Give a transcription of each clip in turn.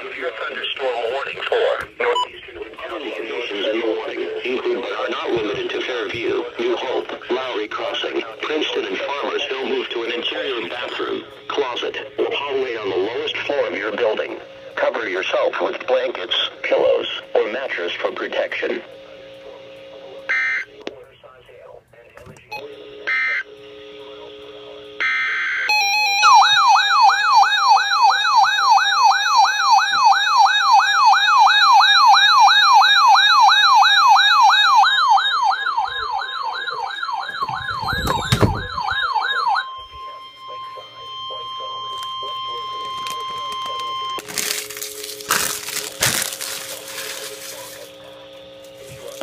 severe thunderstorm warning for northeastern county conditions in the warning include but are not limited to Fairview, New Hope, Lowry Crossing, Princeton, and Farmers Hill. Move to an interior bathroom, closet, or hallway on the lowest floor of your building. Cover yourself with blankets, pillows, or mattress for protection.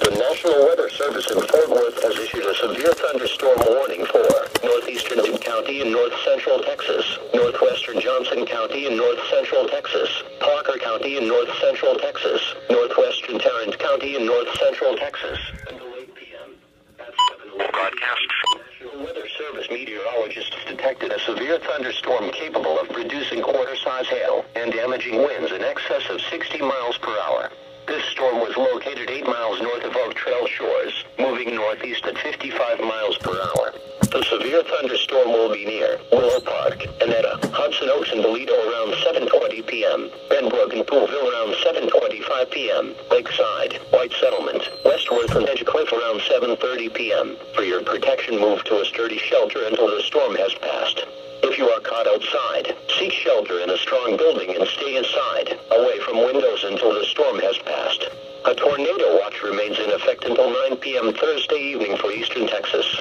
The National Weather Service in Fort Worth has issued a severe thunderstorm warning for northeastern Lake County and north central Texas, northwestern Johnson County and north central Texas, Parker County and north central Texas, northwestern Tarrant County and north central Texas. Until 8 p.m. At 7 broadcast. National Weather Service meteorologists detected a severe thunderstorm capable of producing quarter-size hail and damaging winds in excess of 60 miles per hour. This storm was located 8 miles north of Oak Trail Shores, moving northeast at 55 miles per hour. The severe thunderstorm will be near Willow Park, Annetta, Hudson Oaks, and Toledo around 7:20 p.m., Benbrook and Poolville around 7:25 p.m., Lakeside, White Settlement, Westworth, and Edgecliff around 7:30 p.m. For your protection, move to a sturdy shelter until the storm has passed. If you are caught outside, seek shelter in a strong building and stay inside, away from windows until the storm has passed. A tornado watch remains in effect until 9 p.m. Thursday evening for eastern Texas.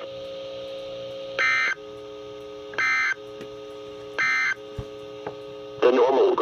The normal